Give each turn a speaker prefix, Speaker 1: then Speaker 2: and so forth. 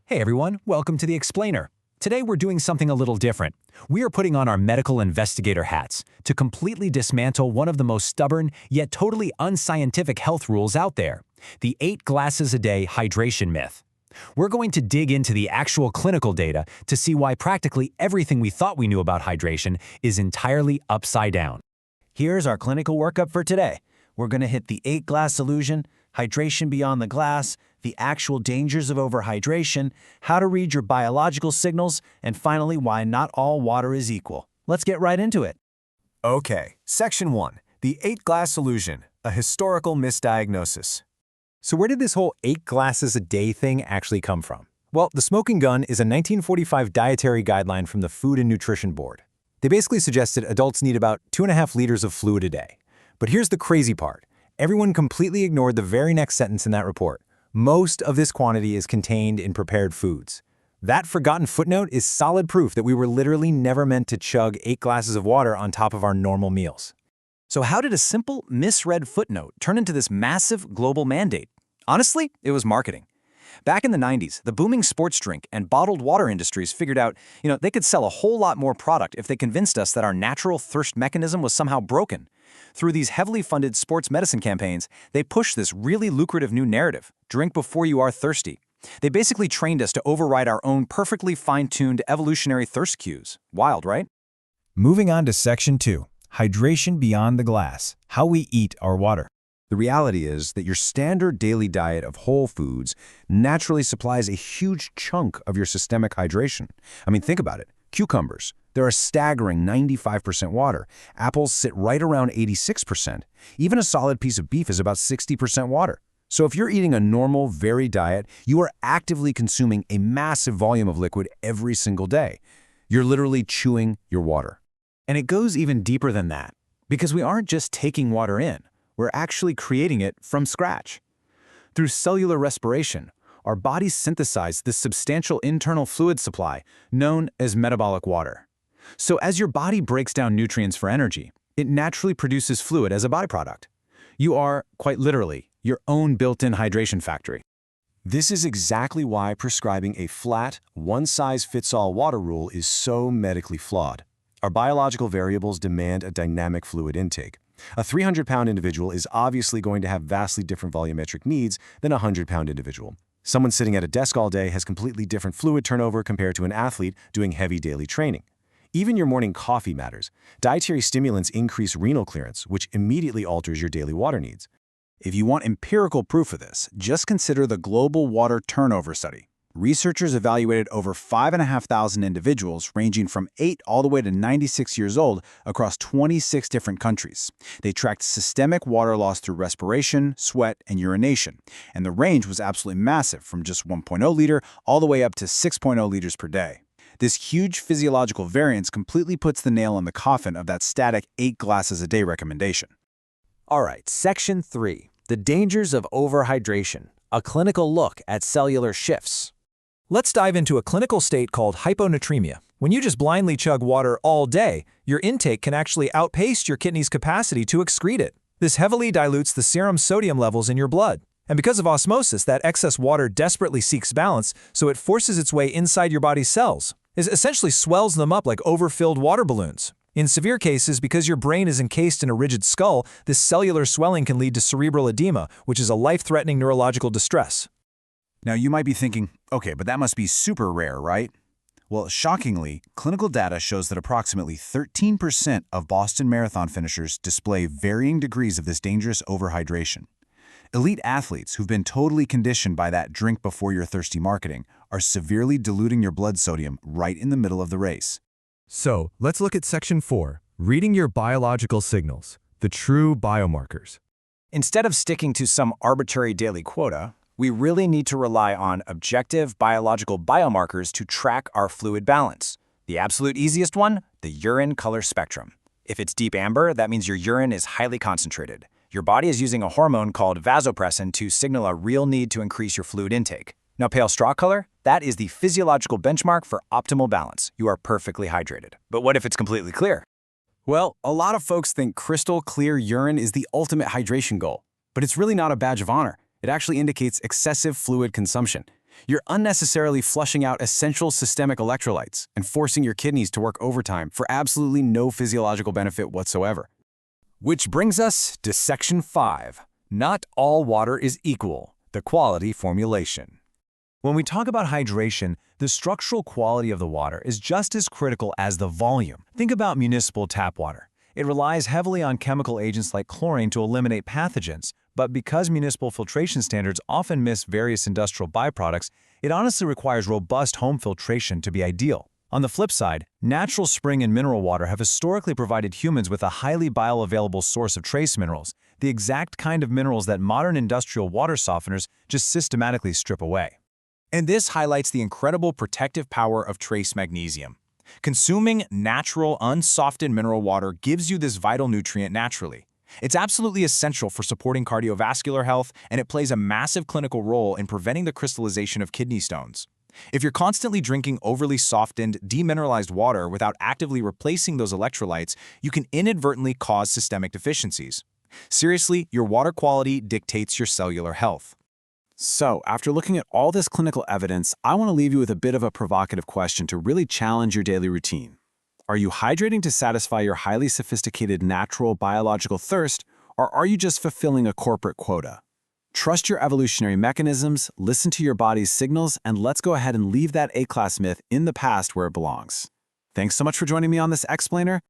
Speaker 1: Hey everyone, welcome to The Explainer. Today we're doing something a little different. We are putting on our medical investigator hats to completely dismantle one of the most stubborn yet totally unscientific health rules out there, the 8 glasses a day hydration myth. We're going to dig into the actual clinical data to see why practically everything we thought we knew about hydration is entirely upside down.
Speaker 2: Here's our clinical workup for today. We're going to hit the 8-glass illusion, hydration beyond the glass, the actual dangers of overhydration, how to read your biological signals, and finally, why not all water is equal. Let's get right into it.
Speaker 3: Okay, Section 1, the 8-glass illusion, a historical misdiagnosis.
Speaker 1: So where did this whole 8 glasses a day thing actually come from? Well, the smoking gun is a 1945 dietary guideline from the Food and Nutrition Board. They basically suggested adults need about 2.5 liters of fluid a day. But here's the crazy part. Everyone completely ignored the very next sentence in that report. Most of this quantity is contained in prepared foods. That forgotten footnote is solid proof that we were literally never meant to chug 8 glasses of water on top of our normal meals.
Speaker 2: So how did a simple, misread footnote turn into this massive global mandate? Honestly, it was marketing. Back in the 90s, the booming sports drink and bottled water industries figured out, they could sell a whole lot more product if they convinced us that our natural thirst mechanism was somehow broken. Through these heavily funded sports medicine campaigns, they pushed this really lucrative new narrative, drink before you are thirsty. They basically trained us to override our own perfectly fine-tuned evolutionary thirst cues. Wild, right?
Speaker 4: Moving on to Section 2, hydration beyond the glass, how we eat our water.
Speaker 3: The reality is that your standard daily diet of whole foods naturally supplies a huge chunk of your systemic hydration. I mean, think about it. Cucumbers, they're a staggering 95% water. Apples sit right around 86%. Even a solid piece of beef is about 60% water. So if you're eating a normal, varied diet, you are actively consuming a massive volume of liquid every single day. You're literally chewing your water.
Speaker 1: And it goes even deeper than that, because we aren't just taking water in. We're actually creating it from scratch. Through cellular respiration, our bodies synthesize this substantial internal fluid supply known as metabolic water. So as your body breaks down nutrients for energy, it naturally produces fluid as a byproduct. You are, quite literally, your own built-in hydration factory.
Speaker 3: This is exactly why prescribing a flat, one-size-fits-all water rule is so medically flawed. Our biological variables demand a dynamic fluid intake. A 300-pound individual is obviously going to have vastly different volumetric needs than a 100-pound individual. Someone sitting at a desk all day has completely different fluid turnover compared to an athlete doing heavy daily training. Even your morning coffee matters. Dietary stimulants increase renal clearance, which immediately alters your daily water needs.
Speaker 5: If you want empirical proof of this, just consider the Global Water Turnover Study. Researchers evaluated over 5,500 individuals ranging from 8 all the way to 96 years old across 26 different countries. They tracked systemic water loss through respiration, sweat, and urination, and the range was absolutely massive from just 1.0 liter all the way up to 6.0 liters per day. This huge physiological variance completely puts the nail in the coffin of that static 8 glasses a day recommendation.
Speaker 2: All right, Section 3, the dangers of overhydration, a clinical look at cellular shifts.
Speaker 1: Let's dive into a clinical state called hyponatremia. When you just blindly chug water all day, your intake can actually outpace your kidney's capacity to excrete it. This heavily dilutes the serum sodium levels in your blood. And because of osmosis, that excess water desperately seeks balance, so it forces its way inside your body's cells. It essentially swells them up like overfilled water balloons. In severe cases, because your brain is encased in a rigid skull, this cellular swelling can lead to cerebral edema, which is a life-threatening neurological distress.
Speaker 5: Now you might be thinking, okay, but that must be super rare, right? Well, shockingly, clinical data shows that approximately 13% of Boston Marathon finishers display varying degrees of this dangerous overhydration. Elite athletes who've been totally conditioned by that drink before you're thirsty marketing are severely diluting your blood sodium right in the middle of the race.
Speaker 4: So, let's look at Section 4, reading your biological signals, the true biomarkers.
Speaker 2: Instead of sticking to some arbitrary daily quota, we really need to rely on objective biological biomarkers to track our fluid balance. The absolute easiest one, the urine color spectrum. If it's deep amber, that means your urine is highly concentrated. Your body is using a hormone called vasopressin to signal a real need to increase your fluid intake. Now, pale straw color, that is the physiological benchmark for optimal balance. You are perfectly hydrated. But what if it's completely clear?
Speaker 3: Well, a lot of folks think crystal clear urine is the ultimate hydration goal, but it's really not a badge of honor. It actually indicates excessive fluid consumption. You're unnecessarily flushing out essential systemic electrolytes and forcing your kidneys to work overtime for absolutely no physiological benefit whatsoever. Which brings us to Section 5. Not all water is equal. The quality formulation.
Speaker 1: When we talk about hydration, the structural quality of the water is just as critical as the volume. Think about municipal tap water. It relies heavily on chemical agents like chlorine to eliminate pathogens, but because municipal filtration standards often miss various industrial byproducts, it honestly requires robust home filtration to be ideal. On the flip side, natural spring and mineral water have historically provided humans with a highly bioavailable source of trace minerals, the exact kind of minerals that modern industrial water softeners just systematically strip away.
Speaker 2: And this highlights the incredible protective power of trace magnesium. Consuming natural, unsoftened mineral water gives you this vital nutrient naturally. It's absolutely essential for supporting cardiovascular health, and it plays a massive clinical role in preventing the crystallization of kidney stones. If you're constantly drinking overly softened, demineralized water without actively replacing those electrolytes, you can inadvertently cause systemic deficiencies. Seriously, your water quality dictates your cellular health.
Speaker 5: So, after looking at all this clinical evidence, I want to leave you with a bit of a provocative question to really challenge your daily routine. Are you hydrating to satisfy your highly sophisticated natural biological thirst, or are you just fulfilling a corporate quota? Trust your evolutionary mechanisms, listen to your body's signals, and let's go ahead and leave that A-class myth in the past where it belongs. Thanks so much for joining me on this explainer,